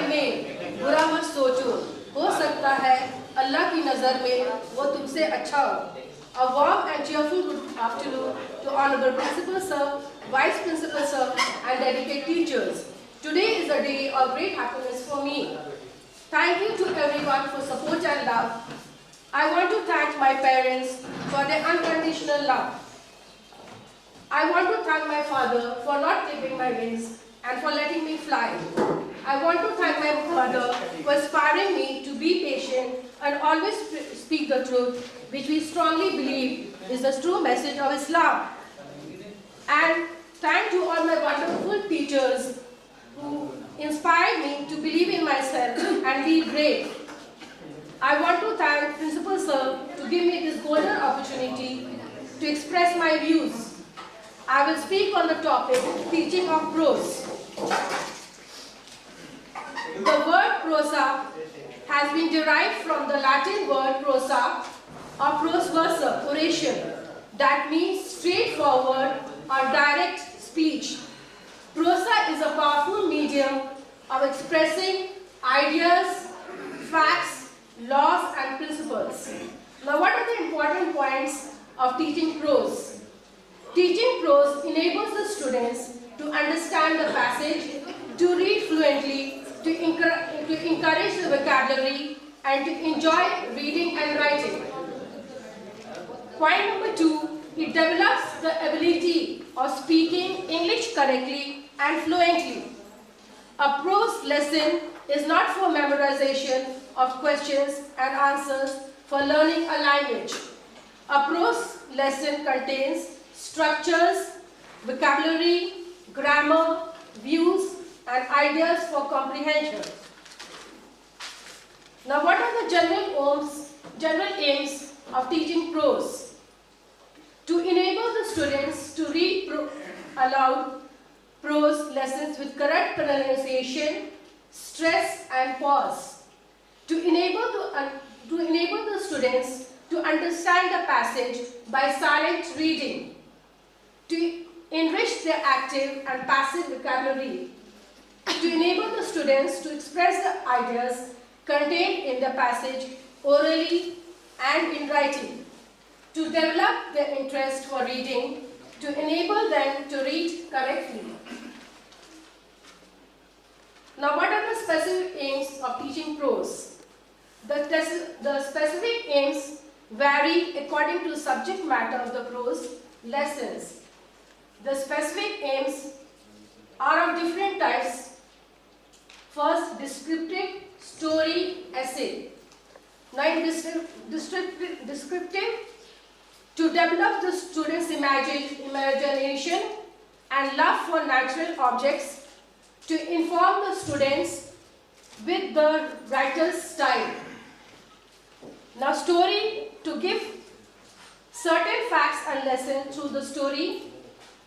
में बुरा मत सोचो, हो सकता है अल्लाह की नज़र में वो तुमसे अच्छा हो. A warm and cheerful good afternoon to Honorable Principal Sir, Vice Principal Sir, and dedicated teachers. Today is a day of great happiness for me. Thank you to everyone for support and love. I want to thank my parents for their unconditional love. I want to thank my father for not clipping my wings and for letting me fly. I want to thank my mother for inspiring me to be patient and always speak the truth, which we strongly believe is the true message of Islam. And thank to all my wonderful teachers who inspired me to believe in myself and be brave. I want to thank Principal Sir to give me this golden opportunity to express my views. I will speak on the topic teaching of prose. The word prosa has been derived from the Latin word prosa or prose versa, oration, that means straightforward or direct speech. Prosa is a powerful medium of expressing ideas, facts, laws and principles. Now what are the important points of teaching prose? Teaching prose enables the students to understand the passage, to read fluently, to encourage the vocabulary and to enjoy reading and writing. Point number 2, it develops the ability of speaking English correctly and fluently. A prose lesson is not for memorization of questions and answers for learning a language. A prose lesson contains structures, vocabulary, grammar, views, and ideas for comprehension. Now, what are the general aims of teaching prose? To enable the students to read aloud prose lessons with correct pronunciation, stress, and pause. To enable the students to understand the passage by silent reading. To enrich their active and passive vocabulary. To enable the students to express the ideas contained in the passage orally and in writing. To develop their interest for reading, to enable them to read correctly. Now, what are the specific aims of teaching prose? The specific aims vary according to subject matter of the prose lessons. The specific aims are of different types. First, descriptive, story, essay. Now, in descriptive, to develop the students' imagination and love for natural objects, to inform the students with the writer's style. Now, story, to give certain facts and lessons through the story,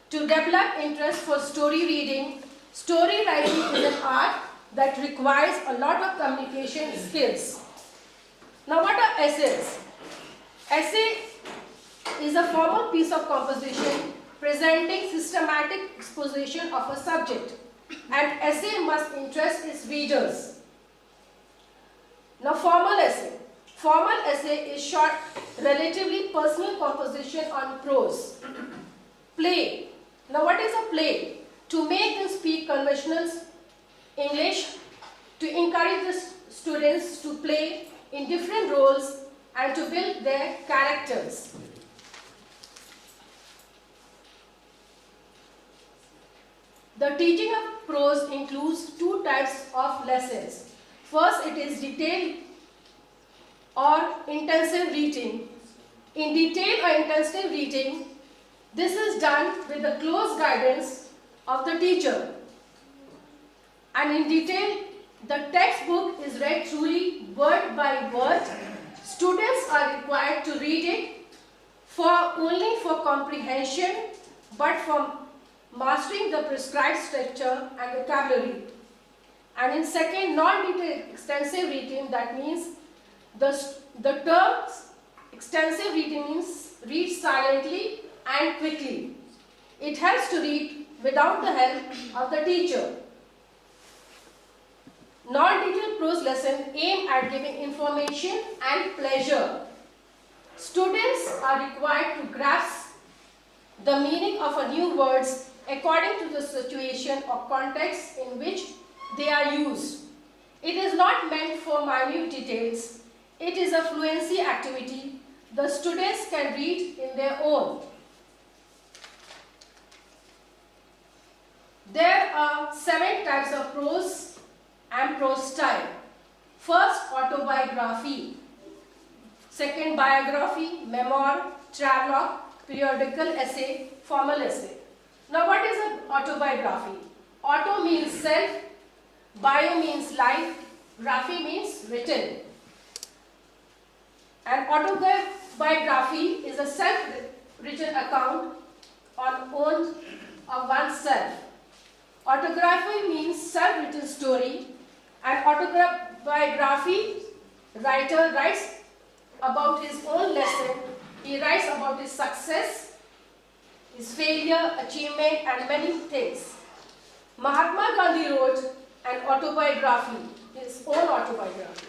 to develop interest for story reading. Story writing is an art that requires a lot of communication skills. Now, what are essays? Essay is a formal piece of composition presenting systematic exposition of a subject. And essay must interest its readers. Now, formal essay. Formal essay is short, relatively personal composition on prose. Play. Now, what is a play? To make them speak conventional English, to encourage the students to play in different roles and to build their characters. The teaching of prose includes two types of lessons. First, it is detailed or intensive reading. In detailed or intensive reading, this is done with the close guidance of the teacher. And in detail, the textbook is read truly word by word. Students are required to read it only for comprehension, but for mastering the prescribed structure and vocabulary. And in second, non-detailed extensive reading, that means the terms extensive reading means read silently and quickly. It helps to read without the help of the teacher. Non-detailed prose lessons aim at giving information and pleasure. Students are required to grasp the meaning of a new words according to the situation or context in which they are used. It is not meant for minute details. It is a fluency activity the students can read in their own. There are 7 types of prose and prose style. First, autobiography. Second, biography, memoir, travelogue, periodical essay, formal essay. Now, what is an autobiography? Auto means self, bio means life, graphy means written. An autobiography is a self-written account on own of oneself. Autobiography means self-written story. An autobiography writer writes about his own lesson. He writes about his success, his failure, achievement, and many things. Mahatma Gandhi wrote an autobiography, his own autobiography.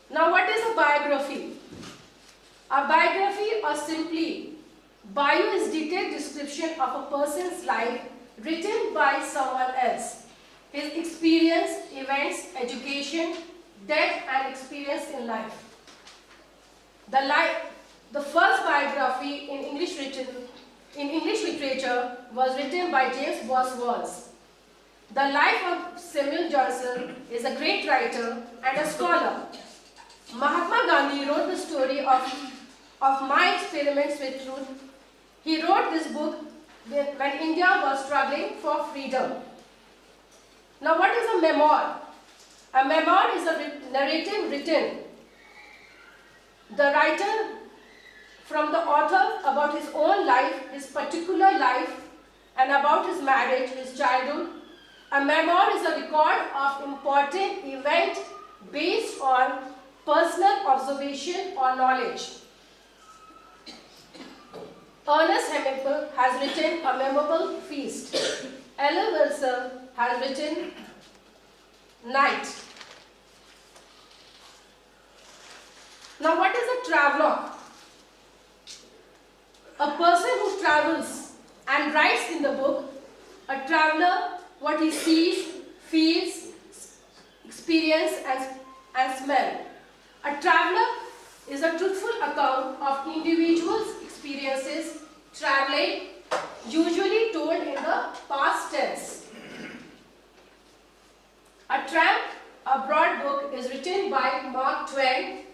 Now, what is a biography? A biography, or simply bio, is detailed description of a person's life written by someone else. His experience, events, education, death, and experience in life. The first biography in English literature was written by James Boswell. The life of Samuel Johnson is a great writer and a scholar. Mahatma Gandhi wrote the story of my experiments with truth. He wrote this book when India was struggling for freedom. Now, what is a memoir? A memoir is a narrative written. The writer from the author about his own life, his particular life, and about his marriage, his childhood. A memoir is a record of important event based on personal observation or knowledge. Ernest Hemingway has written A Memorable Feast. Ella Wilson has written Night. Now, what is a travelogue? A person who travels and writes in the book. A traveler, what he sees, feels, experiences, and smell. A traveler is a truthful account of individuals' experiences traveling, usually told in the past tense. A Tramp, a broad book, is written by Mark Twain.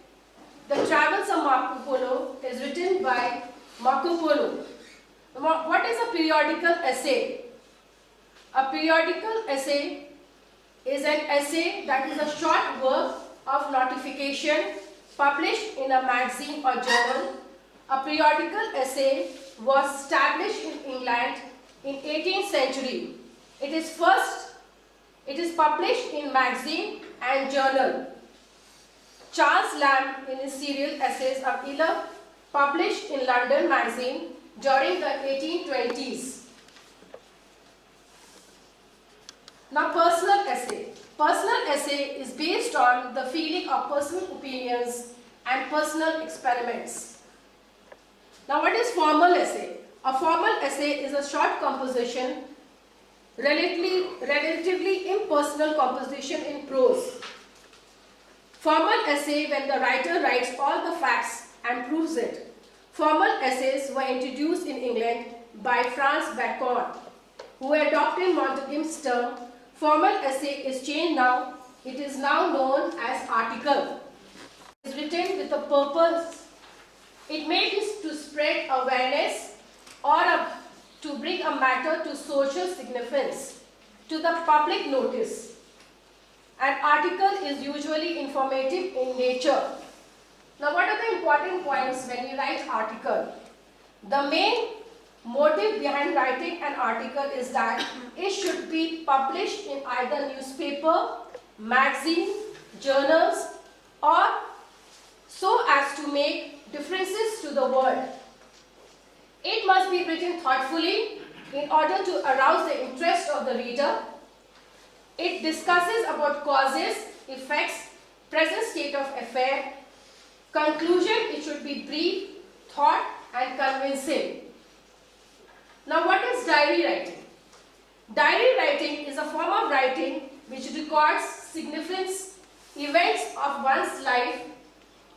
The Travels of Marco Polo is written by Marco Polo. What is a periodical essay? A periodical essay is an essay that is a short work of notification published in a magazine or journal. A periodical essay was established in England in 18th century. It is published in magazine and journal. Charles Lamb, in his serial Essays of Ella, published in London magazine during the 1820s. Now, personal essay. Personal essay is based on the feeling of personal opinions and personal experiments. Now, what is formal essay? A formal essay is a short composition, relatively impersonal composition in prose. Formal essay when the writer writes all the facts and proves it. Formal essays were introduced in England by Francis Bacon, who adopted Montague's term. Formal essay is changed now. It is now known as article. It is written with a purpose. It may be to spread awareness or to bring a matter to social significance, to the public notice. An article is usually informative in nature. Now, what are the important points when you write article? The main motive behind writing an article is that it should be published in either newspaper, magazine, journals, or so as to make differences to the world. It must be written thoughtfully in order to arouse the interest of the reader. It discusses about causes, effects, present state of affair. Conclusion, it should be brief, thought and convincing. Now what is diary writing? Diary writing is a form of writing which records significant events of one's life.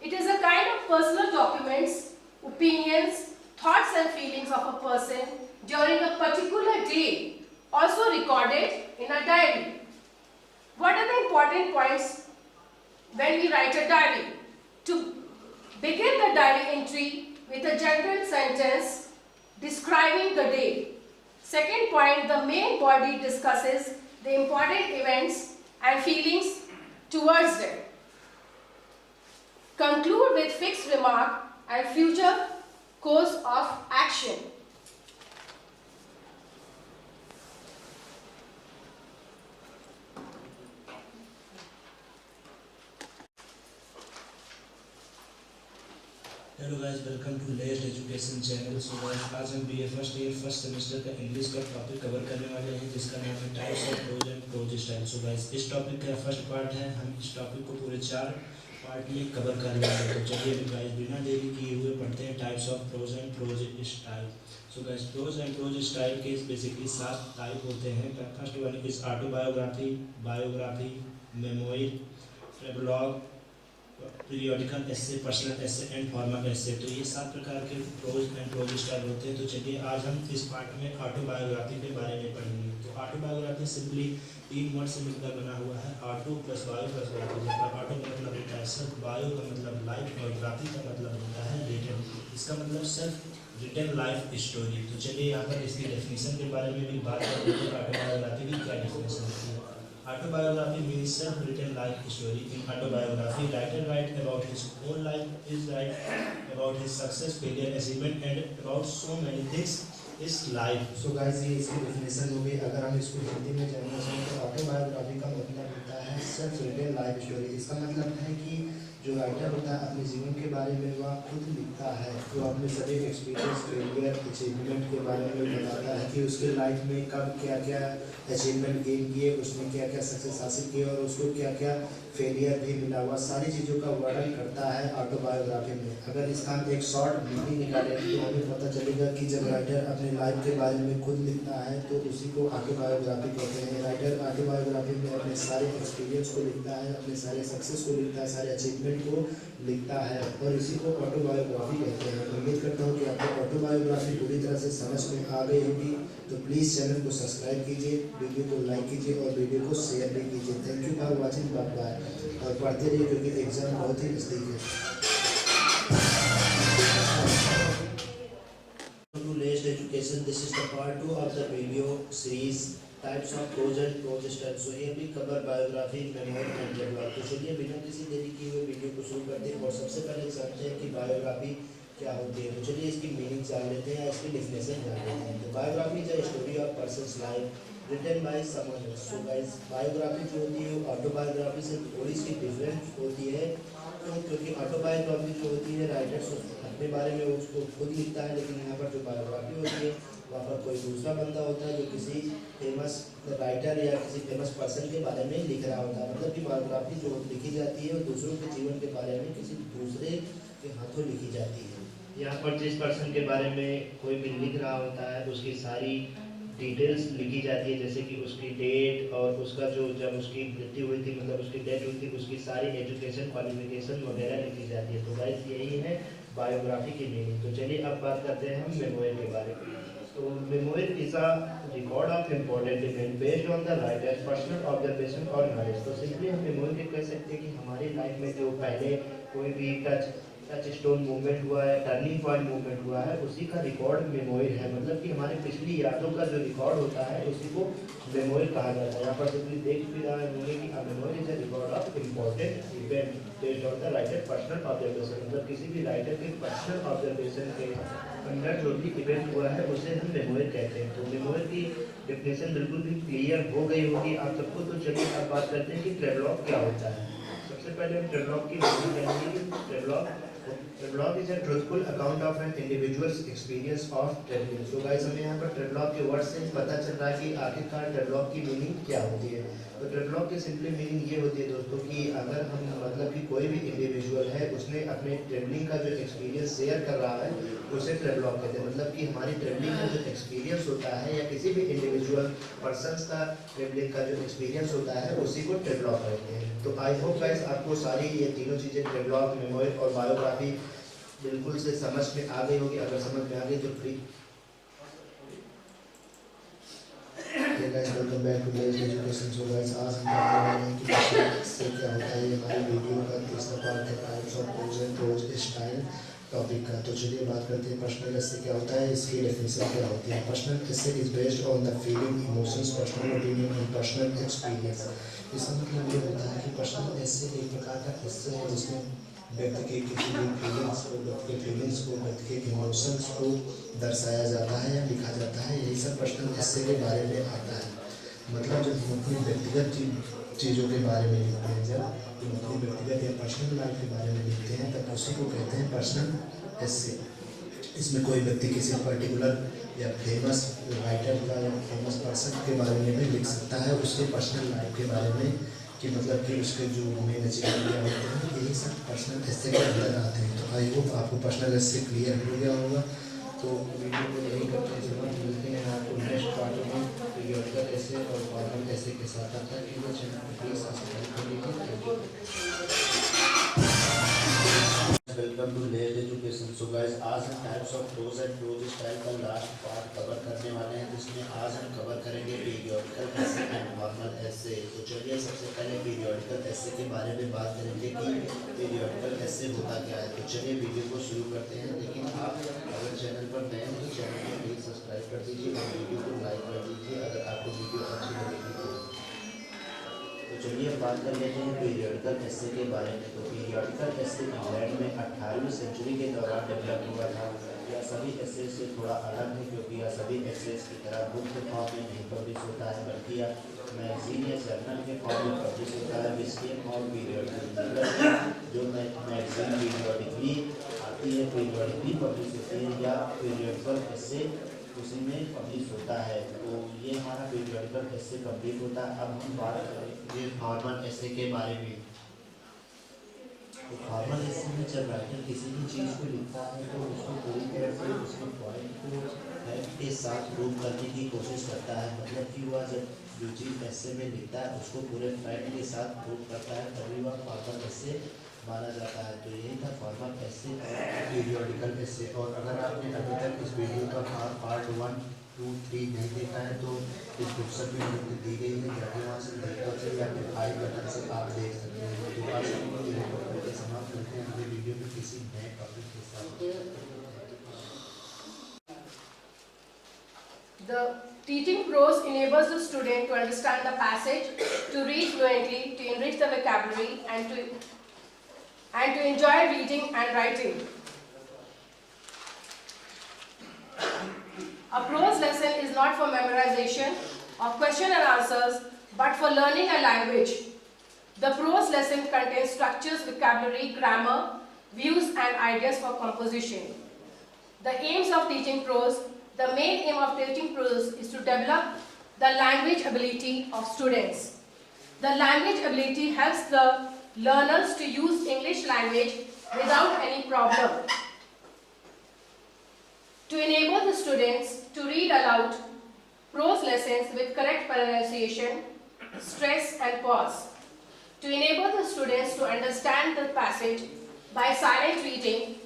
It is a kind of personal documents, opinions, thoughts and feelings of a person during a particular day, also recorded in a diary. What are the important points when we write a diary? To begin the diary entry with a general sentence describing the day. Second point, the main body discusses the important events and feelings towards them. Conclude with fixed remark and future course of action. Hello guys, welcome to Lest education channel. So guys, आज हम BA first year first semester का English का topic cover करने वाले हैं, जिसका नाम है types of prose and prose style. So guys, इस टॉपिक का फर्स्ट पार्ट है। हम इस टॉपिक को पूरे 4 पार्ट में कवर कर लेंगे। तो चलिए अभी गाइस बिना देरी किए हुए पढ़ते हैं types of prose and prose style. So guys, prose and prose style के बेसिकली 7 टाइप होते हैं। First one is autobiography, biography, memoir, travelogue, periodical essay, personal essay and formal essay. तो ये 7 प्रकार के प्रोज एंड प्रोज स्टाइल होते हैं। तो चलिए आज हम इस पार्ट में ऑटोबायोग्राफी के बारे में पढ़ेंगे। तो ऑटोबायोग्राफी सिंपली 3 वर्ड से मिलकर बना हुआ है, auto plus bio plus graphy. मतलब ऑटो का मतलब होता है सेल्फ, बायो का मतलब लाइफ और ग्राफी का मतलब होता है रिटन। इसका मतलब सेल्फ रिटन लाइफ स्टोरी। तो चलिए यहाँ पर इसकी डेफिनेशन के बारे में भी बात कर लेते हैं। ऑटोबायोग्राफी की क्या डेफिनेशन होती है? Autobiography means self-written life story. In autobiography, writer writes about his own life, his write about his success, failure, achievement, and about so many things is life. So guys, ये इसकी definition हो गई। अगर हम इसको हिंदी में जानना चाहें तो ऑटोबायोग्राफी का मतलब होता है self-written life story। इसका मतलब है कि जो राइटर होता है अपने जीवन के बारे में वह खुद लिखता है। वो अपने सभी एक्सपीरियंस, फेलियर, अचीवमेंट के बारे में बताता है कि उसके लाइफ में कब क्या क्या अचीवमेंट गेन किए, उसने क्या क्या सक्सेस हासिल किए और उसको क्या क्या फेलियर भी मिला हुआ, सारी चीज़ों का वर्णन करता है ऑटोबायोग्राफी में। अगर इसका हम एक शॉर्ट मीनिंग निकालें तो हमें पता चलेगा कि जब राइटर अपने लाइफ के बारे में खुद लिखता है तो उसी को ऑटोबायोग्राफी कहते हैं। राइटर ऑटोबायोग्राफी में अपने सारे एक्सपीरियंस को लिखता है, अपने सारे सक्सेस को लिखता है, सारे अचीवमेंट को लिखता है और इसी को ऑटोबायोग्राफी कहते हैं। उम्मीद करता हूँ कि आपको ऑटोबायोग्राफी पूरी तरह से समझ में आ गई होगी। तो प्लीज़ चैनल को सब्सक्राइब कीजिए, वीडियो को लाइक कीजिए और वीडियो को शेयर भी कीजिए। Thank you for watching, bye bye. और पढ़ते रहिए क्योंकि एग्जाम बहुत ही नज़दीक है। To latest education, this is the part 2 of the video series types of prose and prose style. So here we cover biography, memoir and dialogue. तो चलिए बिना किसी देरी किए हुए वीडियो को शुरू करते हैं और सबसे पहले जानते हैं कि बायोग्राफी क्या होती है। तो चलिए इसकी मीनिंग जान लेते हैं, इसकी डेफिनेशन जान लेते हैं। तो biography is a story of person's life written by someone else. So guys, biography जो होती है वो ऑटोबायोग्राफी से थोड़ी सी डिफरेंट होती है। क्योंकि ऑटोबायोग्राफी जो होती है राइटर अपने बारे में उसको खुद लिखता है, लेकिन यहाँ पर जो बायोग्राफी होती है वहाँ पर कोई दूसरा बंदा होता है जो किसी फेमस राइटर या किसी फेमस पर्सन के बारे में लिख रहा होता है। मतलब कि बायोग्राफी जो लिखी जाती है वो दूसरों के जीवन के बारे में किसी दूसरे के हाथों लिखी जाती है। यहाँ पर जिस पर्सन के बारे में कोई भी लिख रहा होता है उसकी सारी डिटेल्स लिखी जाती है, जैसे कि उसकी डेट और उसका जो जब उसकी मृत्यु हुई थी, मतलब उसकी डेथ हुई थी, उसकी सारी एजुकेशन क्वालिफिकेशन वगैरह लिखी जाती है। तो गाइस यही है बायोग्राफी की मीनिंग। तो चलिए अब बात करते हैं हम मेमोयर के बारे में। तो memoir is a record of important event based on the writers personal observation और नॉलेज। तो सिंपली हम मेमोयर के कह सकते हैं कि हमारी लाइफ में जो पहले कोई भी टच स्टोन मूवमेंट हुआ है, टर्निंग पॉइंट मूवमेंट हुआ है, उसी का रिकॉर्ड मेमोयर है। मतलब कि हमारी पिछली यादों का जो रिकॉर्ड होता है उसी को मेमोयर कहा जाता है। यहाँ पर सिंपली देख भी रहा है कि memoir is a record of important event based on the writer personal observation. मतलब किसी भी राइटर के पर्सनल ऑब्जर्वेशन के अंदर जो भी इवेंट हुआ है उसे हम मेमोयर कहते हैं। तो मेमोयर की डेफिनेशन बिल्कुल भी क्लियर हो गई होगी आप सबको। तो चलिए अब बात करते हैं कि ट्रेवलॉग क्या होता है। सबसे पहले हम ट्रेवलॉग की मीनिंग जानेंगे। Travelogue is a truthful account of an individual's experience of travelling. So guys हमें यहाँ पर ट्रेवलॉग के वर्ड से पता चल रहा है कि आखिरकार ट्रेवलॉग की मीनिंग क्या होती है। तो ट्रेवलॉग की सिंपली मीनिंग ये होती है दोस्तों कि अगर हम मतलब कि कोई भी इंडिविजुअल है उसने अपने ट्रेवलिंग का जो एक्सपीरियंस शेयर कर रहा है उसे ट्रेवलॉग कहते हैं। मतलब कि हमारी ट्रेवलिंग का जो एक्सपीरियंस होता है या किसी भी इंडिविजुअल पर्सन्स का ट्रेवलिंग का जो एक्सपीरियंस होता है उसी को ट्रेवलॉग कहते हैं। तो आई होप गाइस आपको सारी ये तीनों चीज़ें ट्रेवलॉग, मेमोरी और बायोग्राफी बिल्कुल से समझ में आ गई होगी। अगर समझ में आ गई तो please welcome back to Lays Education. So guys आज हम जानने वाले हैं कि इससे क्या होता है। हमारी वीडियो का तीसरा पार्ट है types of prose and prose style topic का। तो चलिए बात करते हैं पर्सनल एस्से क्या होता है, इसकी डेफिनेशन क्या होती है। Personal essay is based on the feeling, emotions, personal opinion and personal experience. इसका मतलब ये होता है कि पर्सनल एस्से एक प्रकार का एस्से है जिसमें व्यक्ति के किसी भी फीलिंग्स को, व्यक्ति के इमोशंस को दर्शाया जाता है या लिखा जाता है। यही सब पर्सनल एस्से के बारे में आता है। मतलब जब हम अपनी व्यक्तिगत चीज़ों के बारे में लिखते हैं, जब हम अपनी व्यक्तिगत या पर्सनल लाइफ के बारे में लिखते हैं तब उसी को कहते हैं पर्सनल एस्से। इसमें कोई व्यक्ति किसी पर्टिकुलर या फेमस राइटर का या फेमस पर्सन के बारे में भी लिख सकता है, उसके पर्सनल लाइफ के बारे में कि मतलब कि उसके जो मेन अचीवमेंट क्या होते हैं, यही सब पर्सनल एस्से के अंदर आते हैं। तो आई होप आपको पर्सनल एस्से क्लियर हो गया होगा। तो वीडियो को यही करते हैं, मिलते हैं आपको नेक्स्ट पार्ट में पीरियोडिकल एस्से और फॉर्मल एस्से के साथ। तब तक के लिए चैनल को प्लीज सब्सक्राइब कर लीजिए। Welcome to Lays Education. So guys आज हम types of prose and prose style का लास्ट पार्ट कवर करने वाले हैं, जिसमें आज हम कवर करेंगे periodical essay and formal essay. तो चलिए सबसे पहले पीरियोडिकल एस्से के बारे में बात करेंगे कि पीरियोडिकल एस्से होता क्या है। तो चलिए वीडियो को शुरू करते हैं। लेकिन आप अगर चैनल पर नए हैं तो चैनल को प्लीज सब्सक्राइब कर दीजिए और वीडियो को लाइक कर दीजिए अगर आपको वीडियो अच्छी लगेगी तो चलिए अब बात कर लेते हैं पीरियोडिकल एस्से के बारे में। तो पीरियोडिकल एस्से इंग्लैंड में 18वीं सेंचुरी के दौरान डेवलप हुआ था। यह सभी एस्से से थोड़ा अलग है क्योंकि यह सभी एस्से की तरह बुक के फॉर्म में नहीं पब्लिश होता है, बल्कि यह मैगजीन या जर्नल के फॉर्म में पब्लिश होता है। विस्कियन और पीरियोडिकल जो मैगजीन पीरियोडिकली आती है, पीरियोडिकली पब्लिश होती है, या पीरियोडिकल एस्से उसी में पब्लिश होता है। तो ये हमारा पीरियोडिकल एस्से कंप्लीट होता है। अब हम बात करेंगे फॉर्मल एस्से के बारे में। तो फॉर्मल एस्से में जब राइटर किसी भी चीज़ को लिखता है तो उसको पूरी तरह से उसके पॉइंट को फैक्ट के साथ प्रूव करने की कोशिश करता है। मतलब कि वह जब जो चीज़ एस्से में लिखता है उसको पूरे फैक्ट के साथ प्रूव करता है, तभी वह फॉर्मल एस्से माना जाता है। तो यही था फॉर्मल एस्से और पीरियोडिकल एस्से। और अगर आपने अभी तक इस वीडियो का पार्ट 1, 2, 3 नहीं देखा है तो डिस्क्रिप्शन में लिंक दी गई है, जाके वहाँ से देख सकते या फिर आई बटन से आप देख सकते हैं। तो आज हम लोग यहीं पर समाप्त करते हैं अगले वीडियो में किसी नए टॉपिक के साथ। The teaching prose enables the student to understand the passage, to read fluently, to enrich the vocabulary, and to enjoy reading and writing. A prose lesson is not for memorization of question and answers, but for learning a language. The prose lesson contains structures, vocabulary, grammar, views, and ideas for composition. The aims of teaching prose. The main aim of teaching prose is to develop the language ability of students. The language ability helps the learners to use English language without any problem. To enable the students to read aloud prose lessons with correct pronunciation, stress and pause. To enable the students to understand the passage by silent reading,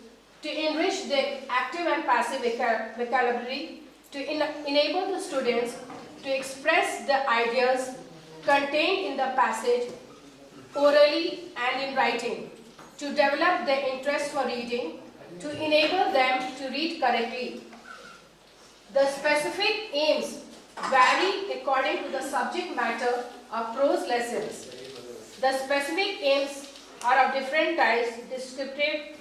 to enrich their active and passive vocabulary, to enable the students to express the ideas contained in the passage orally and in writing, to develop their interest for reading, to enable them to read correctly. The specific aims vary according to the subject matter of prose lessons. The specific aims are of different types, descriptive,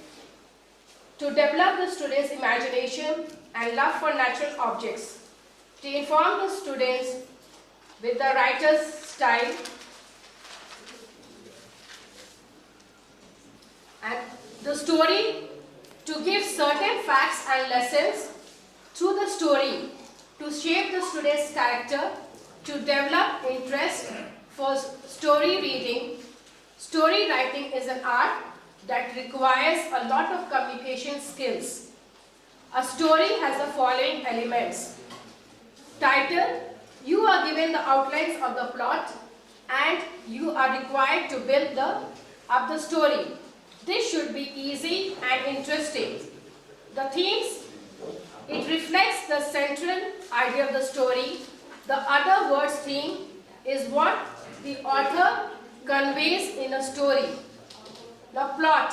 to develop the students' imagination and love for natural objects, to inform the students with the writer's style, and the story to give certain facts and lessons through the story to shape the student's character, to develop interest for story reading. Story writing is an art that requires a lot of communication skills. A story has the following elements. Title, you are given the outlines of the plot and you are required to build up the story. This should be easy and interesting. The themes, it reflects the central idea of the story. The other words theme is what the author conveys in a story. The plot.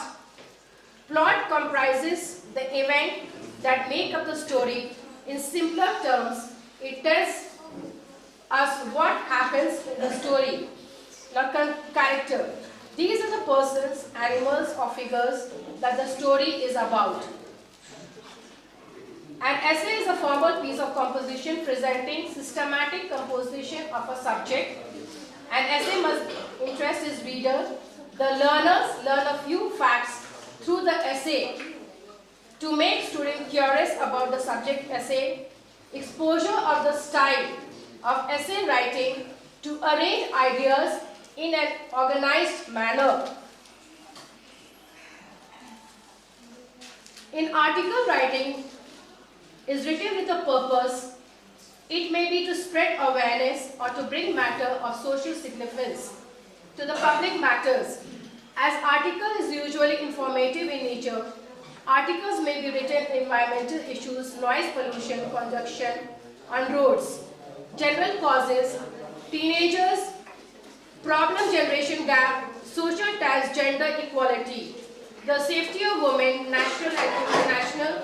Plot comprises the event that make up the story. In simpler terms, it tells us what happens in the story. The character. These are the persons, animals or figures that the story is about. An essay is a formal piece of composition presenting systematic composition of a subject. An essay must interest its reader. The learners learn a few facts through the essay to make students curious about the subject essay. Exposure of the style of essay writing to arrange ideas in an organized manner. In article writing is written with a purpose. It may be to spread awareness or to bring matter of social significance to the public matters. As article is usually informative in nature, articles may be written environmental issues, noise pollution, congestion on roads, general causes, teenagers, problem generation gap, social ties, gender equality, the safety of women, national and international,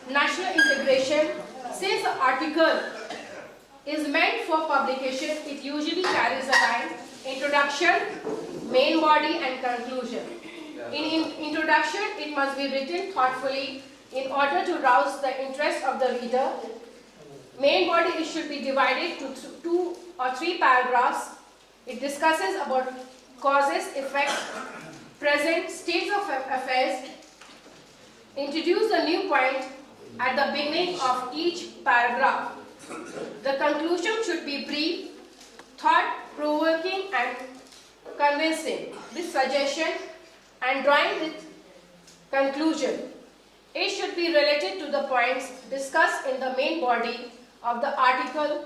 national integration. Since the article is meant for publication, it usually carries a line, introduction, main body and conclusion. In introduction, it must be written thoughtfully in order to rouse the interest of the reader. Main body, it should be divided to 2 or 3 paragraphs. It discusses about causes, effects, present, states of affairs, introduce a new point at the beginning of each paragraph. The conclusion should be brief, thought-provoking and convincing, with suggestion and drawing with conclusion. It should be related to the points discussed in the main body of the article.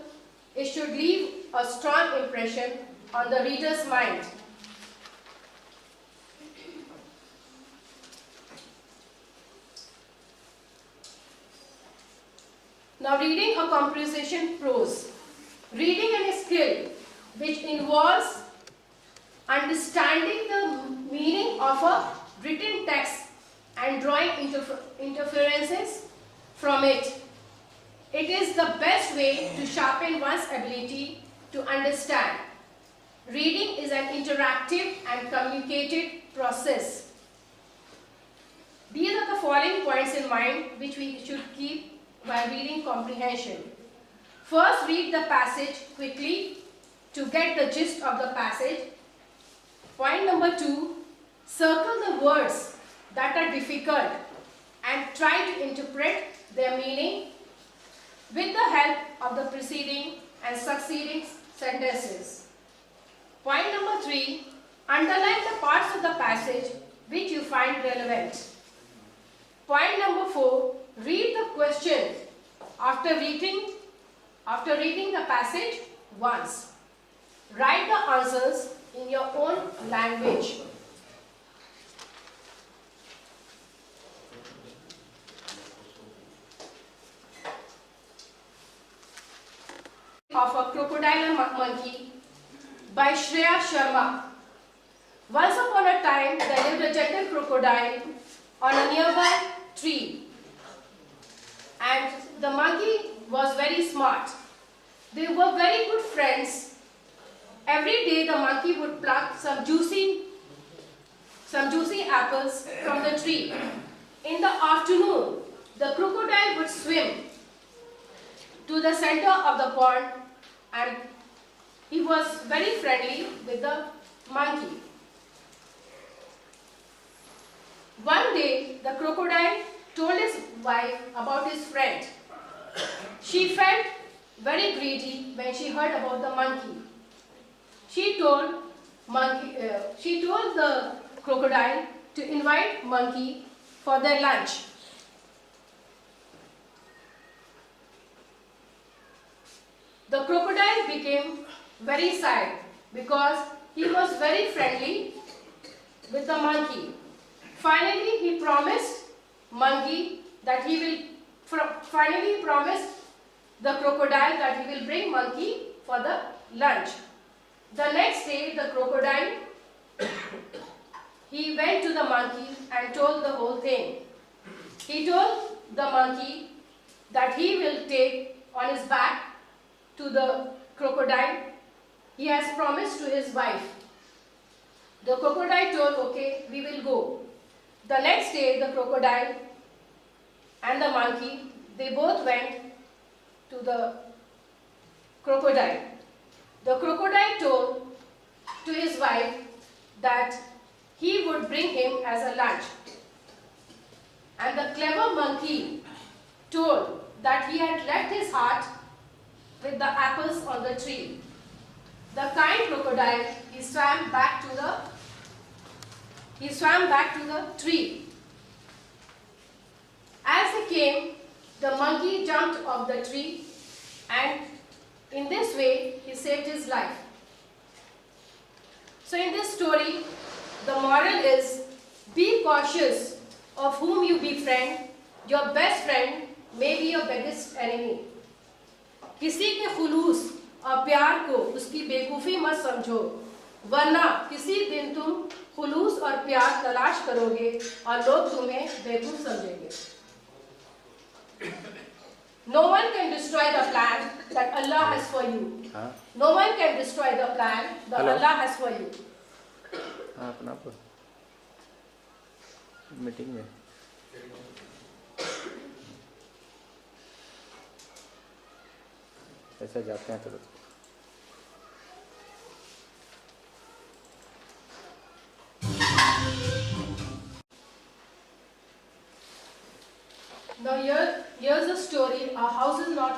It should leave a strong impression on the reader's mind. Now, reading a composition prose. Reading is a skill which involves understanding the meaning of a written text and drawing inferences from it. It is the best way to sharpen one's ability to understand. Reading is an interactive and communicated process. These are the following points in mind which we should keep while reading comprehension. First, read the passage quickly to get the gist of the passage. Point number 2, circle the words that are difficult and try to interpret their meaning with the help of the preceding and succeeding sentences. Point number 3, underline the parts of the passage which you find relevant. Point number 4, read the question after reading the passage once. Write the answers in your own language. Of a Crocodile and Monkey by Shreya Sharma. Once upon a time, there lived a gentle crocodile on a nearby tree, and the monkey was very smart. They were very good friends. Every day the monkey would pluck some juicy apples from the tree. In the afternoon, the crocodile would swim to the center of the pond, and he was very friendly with the monkey. day, the crocodile told his wife about his friend. She felt very greedy when she heard about the monkey. She told the crocodile to invite monkey for their lunch. The crocodile became very sad because he was very friendly with the monkey. Finally, he promised the crocodile that he will bring monkey for the lunch. The next day, the crocodile he went to the monkey and told the whole thing. He told the monkey that he will take on his back to the crocodile. He has promised to his wife. The crocodile told, okay, we will go. The next day, the crocodile and the monkey, they both went to the crocodile. The crocodile told to his wife that he would bring him as a lunch. And the clever monkey told that he had left his heart with the apples on the tree. The kind crocodile, he swam back to the tree. As he came, the monkey jumped off the tree, and in this way he saved his life. So in this story, the moral is, be cautious of whom you befriend. Your best friend may be your biggest enemy. किसी के खुलूस और प्यार को उसकी बेवकूफ़ी मत समझो, वरना किसी दिन तुम खुलूस और प्यार तलाश करोगे और लोग तुम्हें बेवकूफ़ समझेंगे. No one can destroy the plan that Allah has for you. No one can destroy the plan that Allah has for you. हाँ अपना मीटिंग में ऐसा जाते हैं तो Now here's a story. Our house is not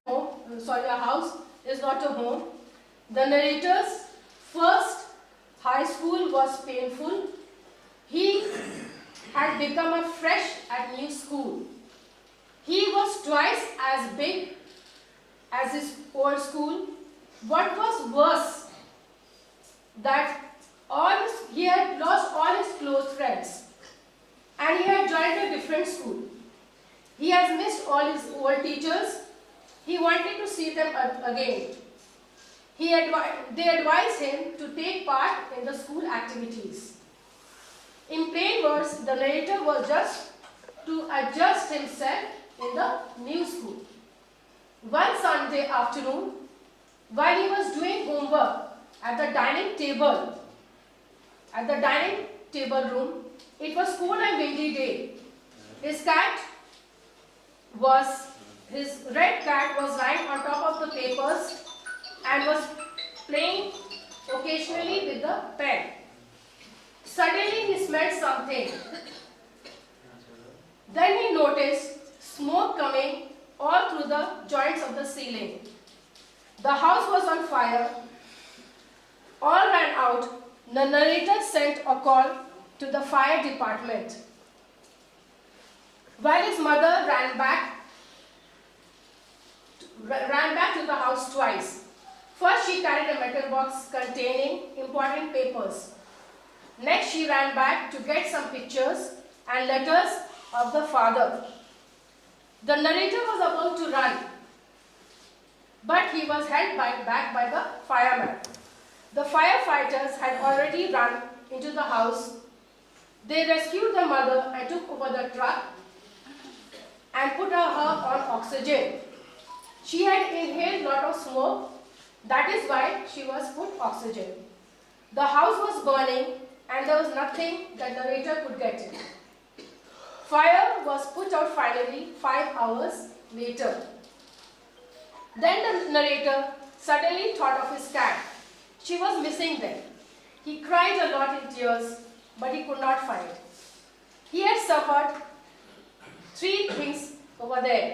home. Sorry, our house is not a home. The narrator's first high school was painful. He had become a fresh at new school. He was twice as big as his old school. What was worse, that he had lost all his close friends and he had joined a different school. He has missed all his old teachers. He wanted to see them again. They advised him to take part in the school activities. In plain words, the narrator was just to adjust himself in the new school. One Sunday afternoon, while he was doing homework at the dining table room, it was cool and windy day. His red cat was lying on top of the papers and was playing occasionally with the pen. Suddenly he smelled something. Then he noticed smoke coming all through the joints of the ceiling. The house was on fire. All ran out. The narrator sent a call to the fire department. While his mother ran back to the house twice. First, she carried a metal box containing important papers. Next, she ran back to get some pictures and letters of the father. The narrator was about to run, but he was held back by the fireman. The firefighters had already run into the house. They rescued the mother and took over the truck and put her on oxygen. She had inhaled a lot of smoke. That is why she was put oxygen. The house was burning and there was nothing the narrator could get in. Fire was put out finally 5 hours later. Then the narrator suddenly thought of his cat. She was missing then. He cried a lot in tears, but he could not find. He had suffered 3 things over there.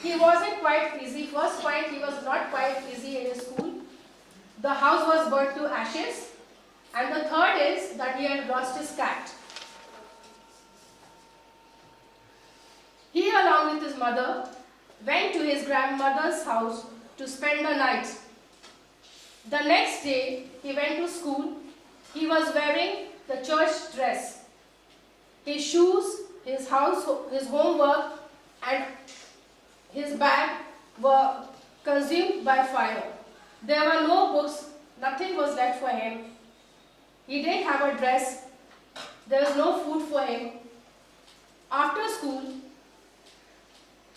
He wasn't quite easy. First point, he was not quite easy in his school. The house was burnt to ashes. And the third is that he had lost his cat. He, along with his mother, went to his grandmother's house to spend the night. The next day, he went to school. He was wearing the church dress. His shoes, his homework, and his bag were consumed by fire. There were no books, nothing was left for him. He didn't have a dress. There was no food for him. After school,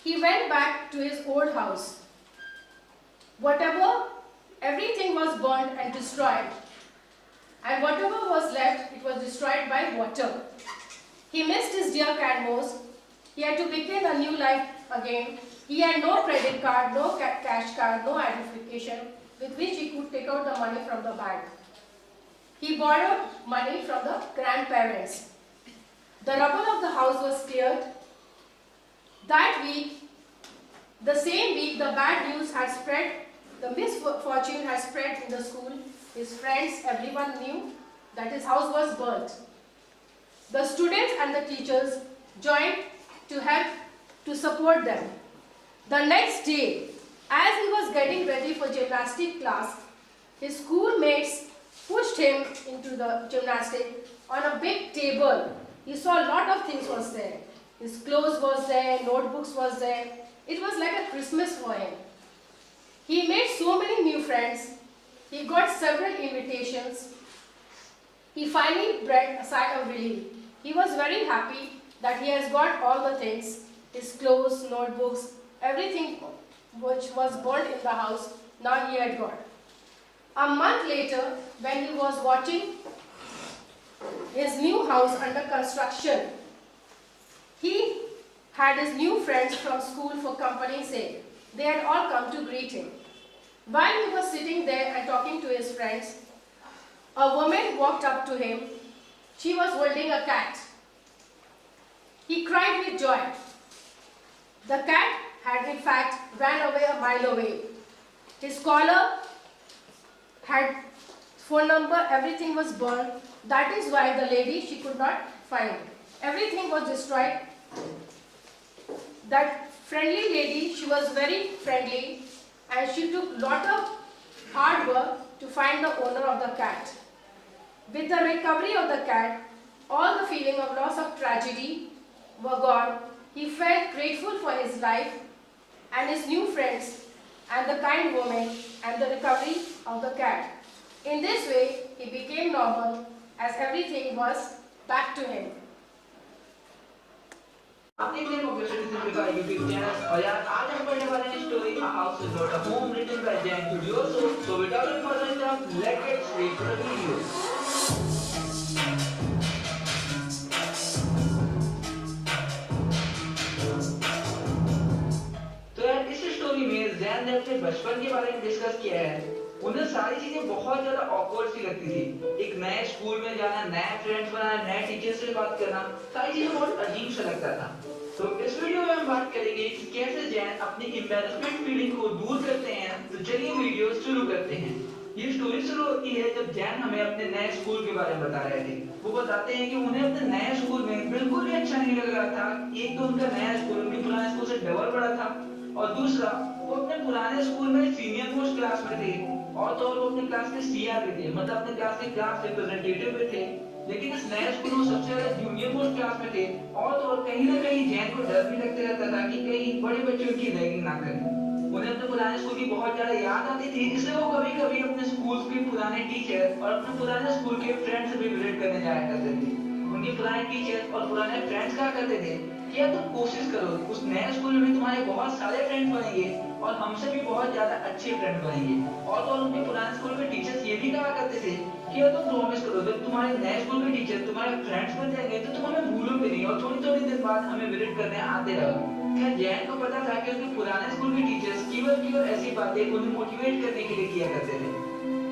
he went back to his old house. Everything was burned and destroyed. And whatever was left, it was destroyed by water. He missed his dear cat most. He had to begin a new life again. He had no credit card, no cash card, no identification with which he could take out the money from the bank. He borrowed money from the grandparents. The rubble of the house was cleared. That week, the same week, the bad news had spread, the misfortune had spread in the school. His friends, everyone knew that his house was burnt. The students and the teachers joined to help to support them. The next day, as he was getting ready for gymnastic class, his schoolmates pushed him into the gymnastic on a big table. He saw a lot of things was there. His clothes was there, notebooks was there. It was like a Christmas for him. He made so many new friends. He got several invitations. He finally breathed a sigh of relief. He was very happy that he has got all the things, his clothes, notebooks, everything which was burnt in the house, now he had got. A month later, when he was watching his new house under construction, he had his new friends from school for company's sake. They had all come to greet him. While he was sitting there and talking to his friends, a woman walked up to him. She was holding a cat. He cried with joy. The cat had in fact ran away a mile away. His collar had phone number, everything was burned. That is why the lady, she could not find. Everything was destroyed. That friendly lady, she was very friendly and she took lot of hard work to find the owner of the cat. With the recovery of the cat, all the feeling of loss of tragedy were gone. He felt grateful for his life and his new friends and the kind woman and the recovery of the cat. In this way, he became normal as everything was back to him. आप देख रहे हैं public citizen का YouTube channel और यार आज हम पढ़ने वाले हैं story a house is not a home written by Jain studio so without any further ado let's get straight to the video तो यार इस स्टोरी में जैन ने अपने बचपन के बारे में डिस्कस किया है उन्हें सारी चीजें बहुत ज्यादा ऑकवर्ड सी लगती थी एक नए स्कूल में जाना नए फ्रेंड्स बनाना नए टीचर से बात करना सारी चीजें बहुत अजीब सा लगता था तो इस वीडियो में हम बात करेंगे कि कैसे जैन अपनी एम्बैरेसमेंट फीलिंग को दूर करते हैं तो चलिए वीडियो शुरू करते हैं ये स्टोरी शुरू होती है जब जैन हमें अपने नए स्कूल के बारे में बता रहे थे वो बताते हैं कि उन्हें अपने नए स्कूल में बिल्कुल भी अच्छा नहीं लग रहा था एक तो उनका नया स्कूल उनके पुराने स्कूल से डबल बड़ा था और दूसरा वो अपने पुराने स्कूल में सीनियर मोस्ट क्लास में थे और तो वो अपने क्लास के सीआर भी थे मतलब अपने क्लास के क्लास रिप्रेजेंटेटिव भी थे लेकिन इस नए स्कूल में सबसे ज्यादा जूनियर मोस्ट क्लास में थे और तो कहीं ना कहीं जैन को डर भी लगते रहता था कि कहीं बड़े बच्चे उनकी रैगिंग ना करें उन्हें अपने पुराने स्कूल की बहुत ज्यादा याद आती थी इसलिए वो कभी कभी अपने स्कूल के पुराने टीचर और अपने पुराने स्कूल के फ्रेंड्स से भी विजिट करने जाया करते थे उनके पुराने टीचर और पुराने फ्रेंड्स कहा करते थे कि यार तुम कोशिश करो उस नए स्कूल में तुम्हारे बहुत सारे फ्रेंड्स बनेंगे और हमसे भी बहुत ज्यादा अच्छे फ्रेंड बनेंगे और तो उनके पुराने स्कूल के टीचर्स ये भी कहा करते थे कि यार तुम प्रॉमिस करो जब तुम्हारे नए स्कूल के टीचर तुम्हारे फ्रेंड्स बन जाएंगे तो तुम हमें भूलोगे नहीं और थोड़ी थोड़ी देर बाद हमें विजिट करने आते रहा। खैर जैन को पता था कि उसके पुराने स्कूल के टीचर्स केवल ऐसी बातें उन्हें मोटिवेट करने के लिए किया करते थे।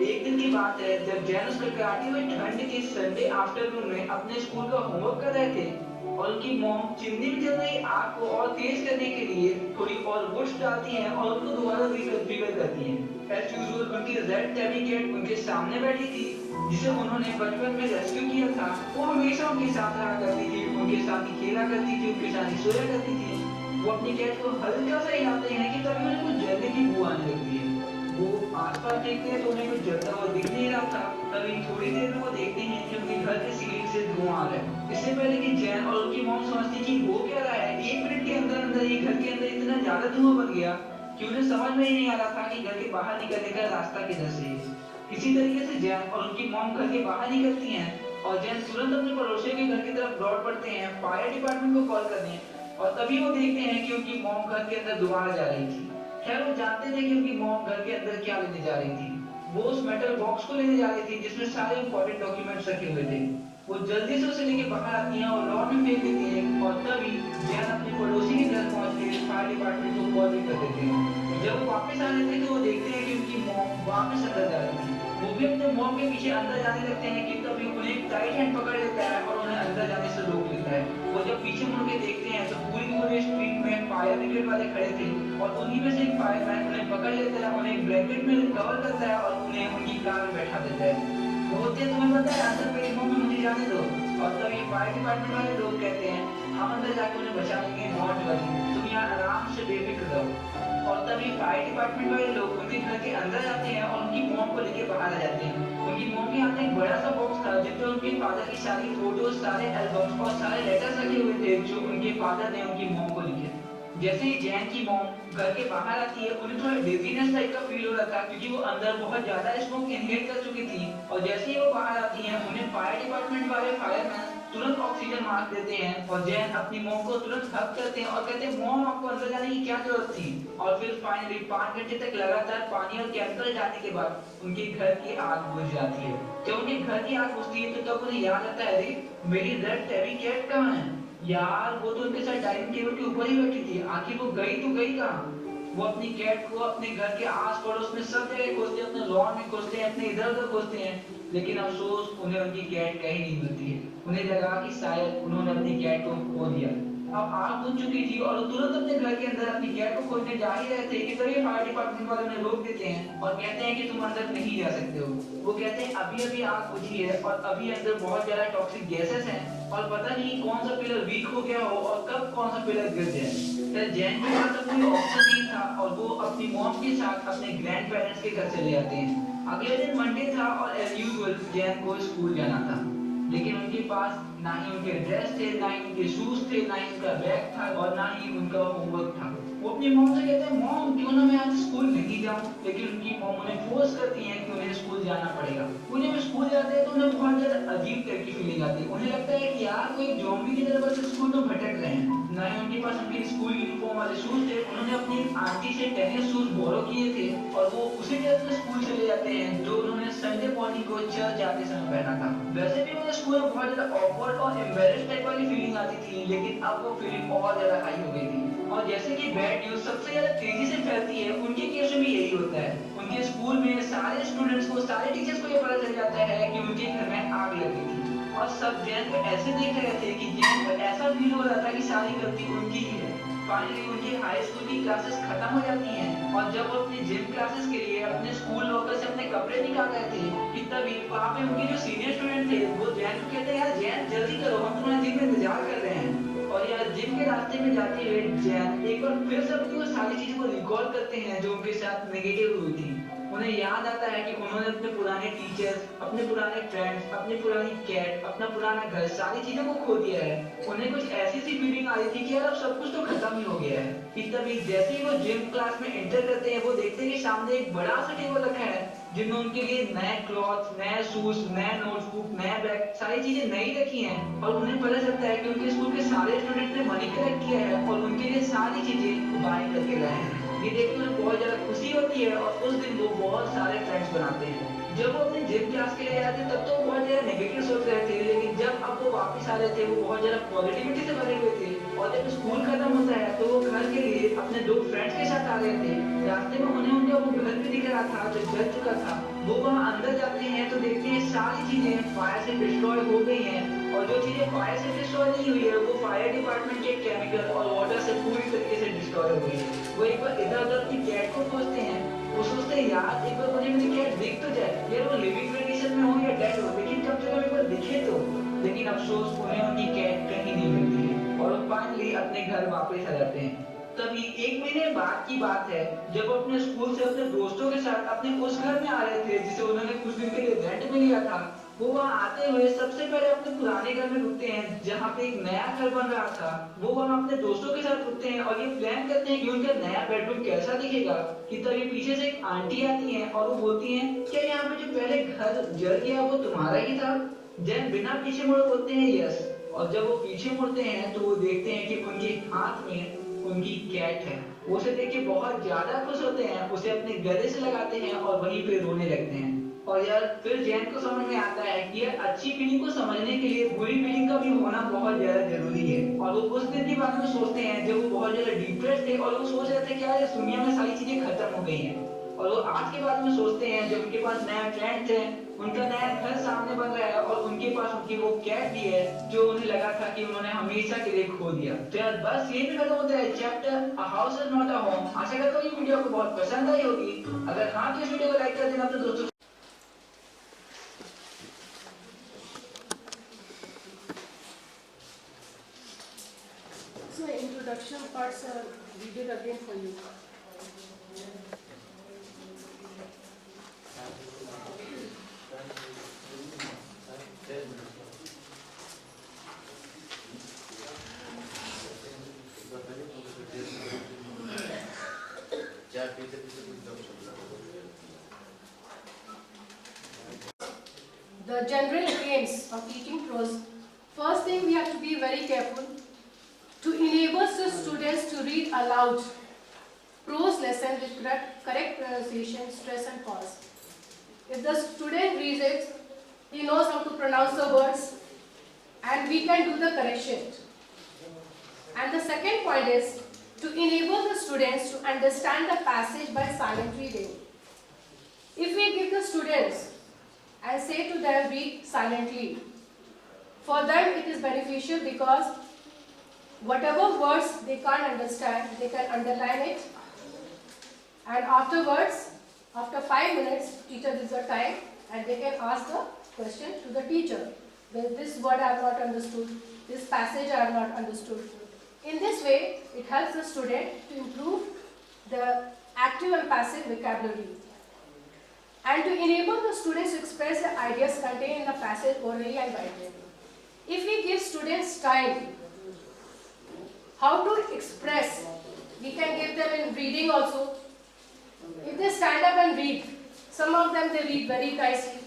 एक दिन की बात है जब जैन उसके काटी हुई ठंड के संडे आफ्टरनून में अपने स्कूल का होमवर्क कर रहे थे और उनकी मॉम चिमनी में चल रही आग को और तेज करने के लिए थोड़ी और वुड्स डालती हैं और उनको दोबारा रिकॉन्फिगर करती हैं। एज यूजुअल उनकी रेड टेबी कैट उनके सामने बैठी थी जिसे उन्होंने बचपन में रेस्क्यू किया था। वो हमेशा उनके साथ रहा करती थी, उनके साथ ही खेला करती थी, उनके साथ ही सोया करती थी। वो अपनी कैट को हल्का सा हिलाते हैं कि तभी उन्हें कुछ जलने की बू आने लगती है। वो आसपास देखते हैं तो उन्हें कुछ जलता हुआ दिख नहीं रहा था। तभी थोड़ी देर में वो देखते हैं कि उनके घर के सीलिंग से धुआं आ रहा है। इससे पहले कि जैन और उनकी मॉम समझती कि हो क्या रहा है, 1 मिनट के अंदर अंदर ही घर के अंदर इतना ज्यादा धुआं बन गया कि उन्हें समझ में ही नहीं आ रहा था कि घर के बाहर निकलने का रास्ता किधर से है। किसी तरीके से जैन और उनकी मॉम घर के बाहर निकलती हैं और जैन तुरंत अपने पड़ोसियों के घर की तरफ दौड़ पड़ते हैं फायर डिपार्टमेंट को कॉल करने। और तभी वो देखते हैं कि उनकी मॉम घर के अंदर दोबारा जा रही थी। खैर वो जानते थे कि उनकी मॉम घर के अंदर क्या लेने जा रही थी। वो उस मेटल बॉक्स को लेने जा रही थी जिसमें सारे इंपॉर्टेंट डॉक्यूमेंट्स रखे हुए थे। वो जल्दी से उसे लेके बाहर आती हैं और लॉन में फेंक देती हैं और तभी जैन अपने पड़ोसी के घर पहुंच के फायर डिपार्टमेंट को कॉल भी कर देते हैं। जब वो वापस आ रहे थे तो वो देखते हैं कि उनकी मॉम वापस अंदर जा रही थी। वो भी अपने मॉम के पीछे अंदर जाने लगते हैं कि तभी उन्हें टाइट हैंड पकड़ लेता है और उन्हें अंदर जाने से रोक लेता है। वो जब पीछे मुड़ के देखते हैं तो पूरी स्ट्रीट में फायर ब्रिगेड वाले खड़े थे और उन्हीं में से एक फायरमैन उन्हें पकड़ लेता है, उन्हें ब्लैंकेट में कवर करता है और उन्हें उनकी कार में बैठा देता है। बोलते हैं तुम्हें पता है अंदर मेरी मॉम में मुझे जाने दो। और तब ये फायर डिपार्टमेंट वाले लोग कहते हैं हम अंदर जाके उन्हें बचा लेंगे, नॉट वरी, तुम यहाँ आराम से बेफिक्र रहो। और तभी फायर डिपार्टमेंट वाले लोग उनके घर के अंदर आते हैं और उनकी मॉम को लेके बाहर आ जाते हैं। उनकी मॉम के हाथ में एक बड़ा सा बॉक्स था जिसमें उनके फादर की सारी फोटोज, सारे एल्बम्स और सारे लेटर्स रखे हुए थे जो उनके फादर ने उनकी मॉम को लिखे। जैसे ही जैन की मॉम घर के बाहर आती है उन्हें थोड़ा डिजीनेस टाइप का फील हो रहा था क्योंकि वो अंदर बहुत ज्यादा स्मोक इनहेल कर चुकी थी। और जैसे ही वो बाहर आती हैं उन्हें फायर डिपार्टमेंट वाले फायरमैन तुरंत ऑक्सीजन मास्क देते हैं और जैन अपनी मॉम को तुरंत हग करते हैं और कहते हैं मॉम आपको अंदर जाने की क्या जरूरत थी। और फिर फाइनली 5 घंटे तक लगातार पानी और केमिकल डालने के बाद उनके घर की आग बुझ जाती है। जब उनके घर की आग बुझती है तो तब उन्हें याद आता है अरे मेरी रेड टेबी कैट कहाँ है यार, वो तो उनके साथ डाइनिंग टेबल के ऊपर ही बैठी थी, आखिर वो गई तो गई कहाँ। वो अपनी कैट को अपने घर के आस पड़ोस में सब जगह खोजते हैं, अपने लॉन में खोजते हैं, अपने इधर उधर खोजते हैं, लेकिन अफसोस उन्हें उनकी कैट कहीं नहीं मिलती है। उन्हें लगा कि शायद उन्होंने अपनी कैट को खो दिया। अब आग बुझ चुकी थी और तुरंत अपने घर के अंदर अपनी कैट को खोजने जा ही रहे थे कि तभी फायर डिपार्टमेंट वाले उन्हें रोक देते हैं और कहते हैं कि तुम अंदर नहीं जा सकते हो। वो कहते हैं अभी अभी आग बुझी है और अभी अंदर बहुत ज्यादा टॉक्सिक गैसेस हैं और पता नहीं कौन सा पिलर वीक हो गया हो और कब कौन सा पिलर गिर जाए। जैन के पास कोई ऑप्शन नहीं था और वो अपनी मॉम के साथ अपने ग्रैंड पेरेंट्स के घर चले जाते हैं। अगले दिन मंडे था और एज यूजुअल जैन को स्कूल जाना था, लेकिन उनके पास ना ही उनके ड्रेस थे, ना ही उनके शूज थे, ना ही उनका बैग था और ना ही उनका होमवर्क था। वो अपनी मॉम से कहते हैं मॉम क्यों ना मैं आज स्कूल नहीं जाऊं, लेकिन उनकी मॉम उन्हें फोर्स करती हैं कि उन्हें स्कूल जाना पड़ेगा। वो जब स्कूल जाते हैं तो उन्हें बहुत ज्यादा अजीब तरह की फीलिंग आती है। उन्हें लगता है कि यार कोई ज़ॉम्बी की तरह बस स्कूल में भटक रहे हैं। ना ही उनके पास उनके स्कूल यूनिफॉर्म वाले शूज थे, उन्होंने अपनी आंटी से टेनिस शूज बोरो किए थे और वो उसी ड्रेस में स्कूल चले जाते हैं जो उन्होंने संडे मॉर्निंग को चर्च जाते समय पहना था। वैसे भी उन्हें स्कूल में बहुत ज्यादा ऑकवर्ड और एम्बैरेस्ड टाइप वाली फीलिंग आती थी, लेकिन अब वो फीलिंग और ज्यादा हाई हो गई थी। और जैसे कि बैड न्यूज सबसे ज्यादा तेजी से फैलती है, उनके केस में भी यही होता है। उनके स्कूल में सारे स्टूडेंट्स को, सारे टीचर्स को ये पता चल जाता है कि उनके घर में आग लगी थी और सब जैन को ऐसे देख रहे थे कि जैन को ऐसा फील हो रहा था कि सारी गलती उनकी ही है। फाइनली उनकी हाई स्कूल की क्लासेस खत्म हो जाती हैं और जब वो अपनी जिम क्लासेस के लिए अपने स्कूल लॉकर से अपने कपड़े निकाल रहे थे कि तभी वहाँ पे उनके जो सीनियर स्टूडेंट थे वो जैन को कहते हैं यार जैन जल्दी करो, हम तुम्हारे जिम में इंतजार कर रहे हैं। और यार जिम के रास्ते में जाते हुए जैन एक बार फिर से अपनी वो सारी चीजों को रिकॉल करते हैं जो उनके साथ नेगेटिव हुई थी। उन्हें याद आता है कि उन्होंने अपने पुराने टीचर्स, अपने पुराने फ्रेंड्स, अपनी पुरानी कैट, अपना पुराना घर, सारी चीजों को खो दिया है। उन्हें कुछ ऐसी सी फीलिंग आ रही थी कि यार अब सब कुछ तो खत्म ही हो गया है। कि तभी जैसे ही वो जिम क्लास में एंटर करते हैं वो देखते हैं कि सामने एक बड़ा सा टेबल रखा है जिनमें उनके लिए नए क्लॉथ, नए शूज, नए नोटबुक, नए बैग, सारी चीजें नई रखी हैं। और उन्हें पता चलता है कि उनके स्कूल के सारे स्टूडेंट ने मनी कलेक्ट किया है और उनके लिए सारी चीजें बाय करके लाए हैं। ये देखकर उन्हें बहुत ज्यादा खुशी होती है और उस दिन वो बहुत सारे फ्रेंड्स बनाते हैं। जब वो अपने जिम क्लास के लिए आए थे तब तो वो बहुत ज्यादा नेगेटिव सोच रहे थे, लेकिन जब अब वो वापस आ रहे थे वो बहुत ज्यादा पॉजिटिविटी से भरे हुए थे और जब स्कूल खत्म होता है तो वो घर के लिए अपने दो फ्रेंड्स के साथ आ रहे थे। रास्ते में उन्हें उनका वो घर भी दिख रहा था जो जल चुका था। वो वहाँ अंदर जाते हैं तो देखते हैं सारी चीजें फायर से डिस्ट्रॉय हो गई हैं, और जो चीजें फायर से डिस्ट्रॉय नहीं हुई है वो फायर डिपार्टमेंट के केमिकल और वाटर से पूरी तरीके से डिस्ट्रॉय हो गई है। वो एक बार इधर उधर अपनी कैट को खोजते हैं। वो सोचते हैं यार एक बार मुझे मेरी कैट दिख तो जाए, यार वो लिविंग कंडीशन में हो या डेड हो, लेकिन कम से कम एक बार दिखे तो। लेकिन अफसोस उन्हें उनकी कैट कहीं नहीं मिलती है और वो फाइनली अपने घर वापस आ जाते हैं। तभी 1 महीने बाद की बात है, जब वो अपने स्कूल से अपने दोस्तों के साथ अपने उस घर में आ रहे थे जिसे उन्होंने कुछ दिन के लिए रेंट में लिया था। वो वहाँ आते हुए सबसे पहले अपने पुराने घर में रुकते हैं जहाँ पे एक नया घर बन रहा था। वो वहाँ अपने दोस्तों के साथ रुकते हैं और ये प्लान करते हैं कि उनका नया बेडरूम कैसा दिखेगा। कि तभी पीछे से एक आंटी आती हैं और वो बोलती हैं, क्या यहाँ पे जो पहले घर जल गया वो तुम्हारा ही था? जैन बिना पीछे मुड़े बोलते हैं यस। और जब वो पीछे मुड़ते हैं तो वो देखते हैं कि उनके हाथ में उनकी कैट है। वो उसे देख के बहुत ज्यादा खुश होते हैं, उसे अपने गले से लगाते हैं और वहीं पे रोने लगते हैं। और यार फिर जैन को समझ में आता है कि यार अच्छी फीलिंग को समझने के लिए बुरी फीलिंग का भी होना बहुत ज्यादा जरूरी है। और वो उस दिन के बारे में सोचते हैं जब वो बहुत ज्यादा डिप्रेस थे और वो सोच रहे थे कि यार इस दुनिया में सारी चीजें खत्म हो गई हैं। और वो आज के बारे में सोचते हैं जब उनके पास नया फ्रेंड थे, उनका नया घर सामने बन रहा है और उनके पास उनकी वो कैट भी है जो उन्हें लगा था कि उन्होंने हमेशा के लिए खो दिया। तो यार बस यही भी खत्म होता है chapter a house is not a home. आशा करता हूँ ये वीडियो आपको बहुत पसंद आई होगी। अगर हाँ तो इस वीडियो को लाइक कर देना अपने दोस्तों। So introduction parts are read it again for you. The general aims of teaching prose. First thing, we have to be very careful to enable the students to read aloud prose lesson with correct pronunciation, stress and pause. If the student reads it, he knows how to pronounce the words and we can do the correction. And the second point is to enable the students to understand the passage by silent reading. If we give the students and say to them read silently, for them it is beneficial because whatever words they can't understand, they can underline it, and afterwards, after 5 minutes, teacher gives a time and they can ask the question to the teacher. This word I have not understood, this passage I have not understood. In this way, it helps the student to improve the active and passive vocabulary and to enable the students to express the ideas contained in the passage orally and writing. If we give students time how to express, we can give them in reading also. If they stand up and read, some of them they read very nicely,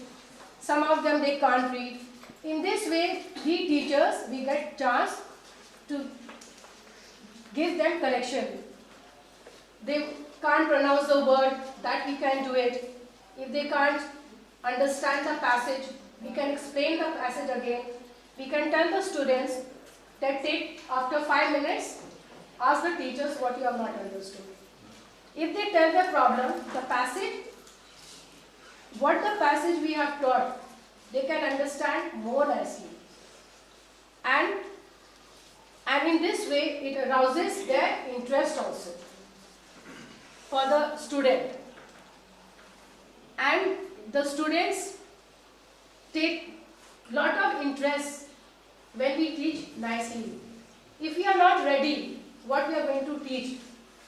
some of them they can't read. In this way, we teachers, we get chance to give them correction. They can't pronounce the word, that we can do it. If they can't understand the passage, we can explain the passage again. We can tell the students that after 5 minutes, ask the teachers what you have not understood. If they tell the problem, the passage, what the passage we have taught, they can understand more nicely. And in this way, it arouses their interest also for the student. And the students take lot of interest when we teach nicely. If we are not ready, what we are going to teach,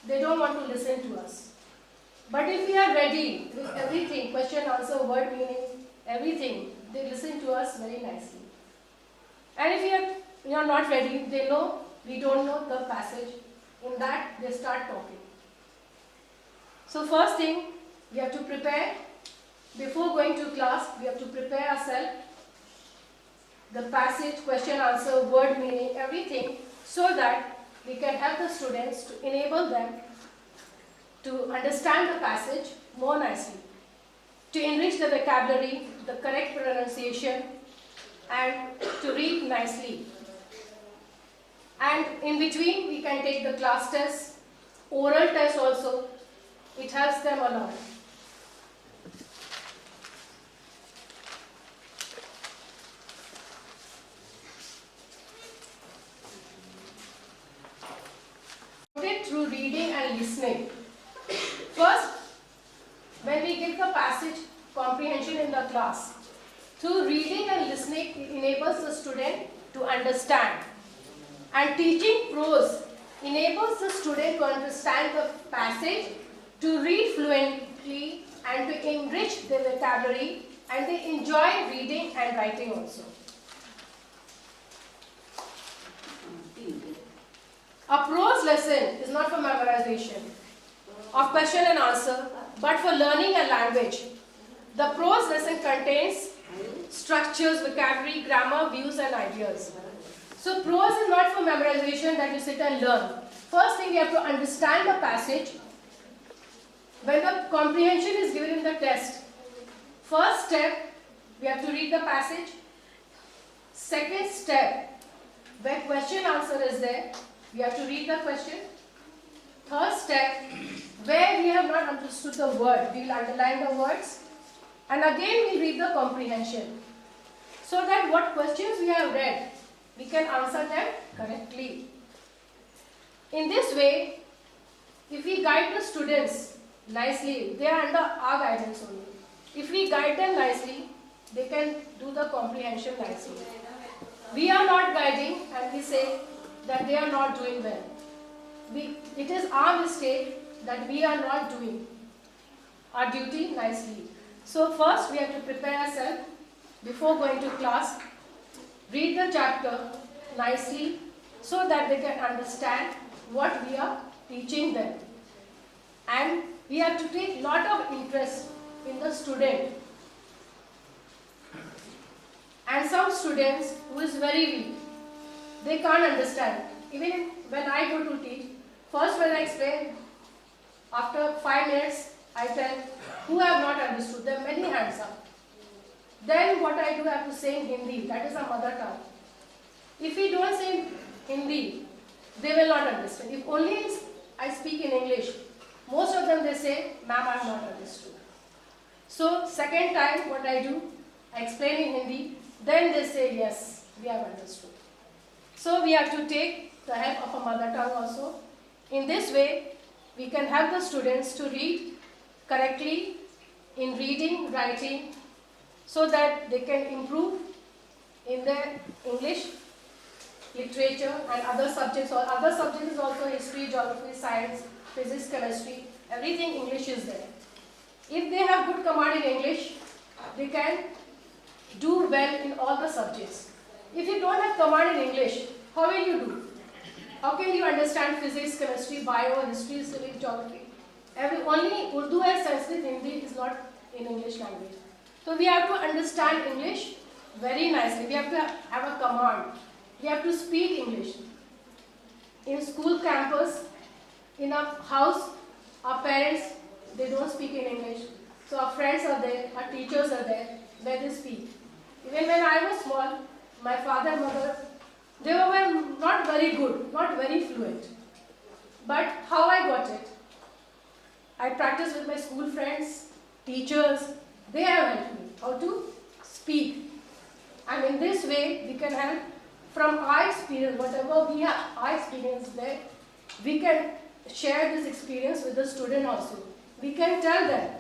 they don't want to listen to us. But if we are ready with everything, question, answer, word meaning, everything, they listen to us very nicely. And if we are not ready, they know we don't know the passage. In that, they start talking. So first thing, we have to prepare. Before going to class, we have to prepare ourselves. The passage, question, answer, word meaning, everything, so that we can help the students to enable them to understand the passage more nicely, to enrich the vocabulary, the correct pronunciation, and to read nicely. And in between we can take the class test, oral test also. It helps them a lot. Through reading and listening. First, when we give the passage comprehension in the class, through reading and listening, it enables the student to understand. And teaching prose enables the student to understand the passage, to read fluently, and to enrich their vocabulary, and they enjoy reading and writing also. A prose lesson is not for memorization of question and answer, but for learning a language. The prose lesson contains structures, vocabulary, grammar, views and ideas. So prose is not for memorization that you sit and learn. First thing, you have to understand the passage. When the comprehension is given in the test, first step, we have to read the passage. Second step, where question answer is there, we have to read the question. Third step, where we have not understood the word, we will underline the words. And again we read the comprehension. So that what questions we have read, we can answer them correctly. In this way, if we guide the students nicely, they are under our guidance only. If we guide them nicely, they can do the comprehension nicely. We are not guiding and we say that they are not doing well. It is our mistake that we are not doing our duty nicely. So first we have to prepare ourselves before going to class, read the chapter nicely so that they can understand what we are teaching them. And we have to take lot of interest in the student. And some students who is very weak, they can't understand. Even when I go to teach, first when I explain, after 5 minutes, I tell who have not understood. There are many hands up. Then what I do, I have to say in Hindi, that is our mother tongue. If we don't say in Hindi, they will not understand. If only I speak in English, most of them they say, ma'am, I have not understood. So second time what I do, I explain in Hindi, then they say, yes, we have understood. So we have to take the help of a mother tongue also. In this way, we can help the students to read correctly in reading, writing, so that they can improve in their English, literature and other subjects. Or other subjects is also history, geography, science, physics, chemistry, everything English is there. If they have good command in English, they can do well in all the subjects. If you don't have command in English, how will you do? How can you understand physics, chemistry, bio, history, civics, geography? Only Urdu and Sanskrit, Hindi is not in English language. So we have to understand English very nicely. We have to have a command. We have to speak English. In school campus, in a house, our parents, they don't speak in English. So our friends are there, our teachers are there, where they speak. Even when I was small, my father and mother, they were not very good, not very fluent. But how I got it? I practiced with my school friends, teachers, they have helped me how to speak. And in this way, we can help from our experience, whatever we have, our experience there, we can share this experience with the student also. We can tell them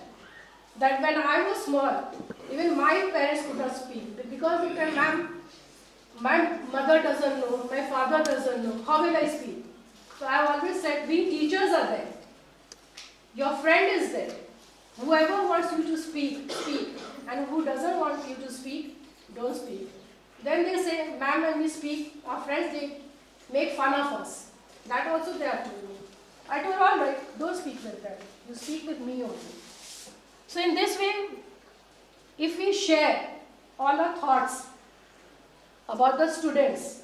that when I was small, even my parents could not speak. Because they can, my mother doesn't know, my father doesn't know, how will I speak? So I have always said, we teachers are there. Your friend is there. Whoever wants you to speak, speak. And who doesn't want you to speak, don't speak. Then they say, ma'am, when we speak, our friends, they make fun of us. That also they have told me. I told, all right, don't speak with them. You speak with me only. So in this way, if we share all our thoughts about the students,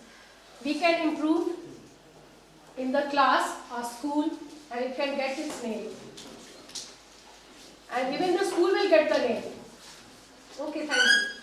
we can improve in the class, our school, and it can get its name. And even the school will get the name. Okay, thank you.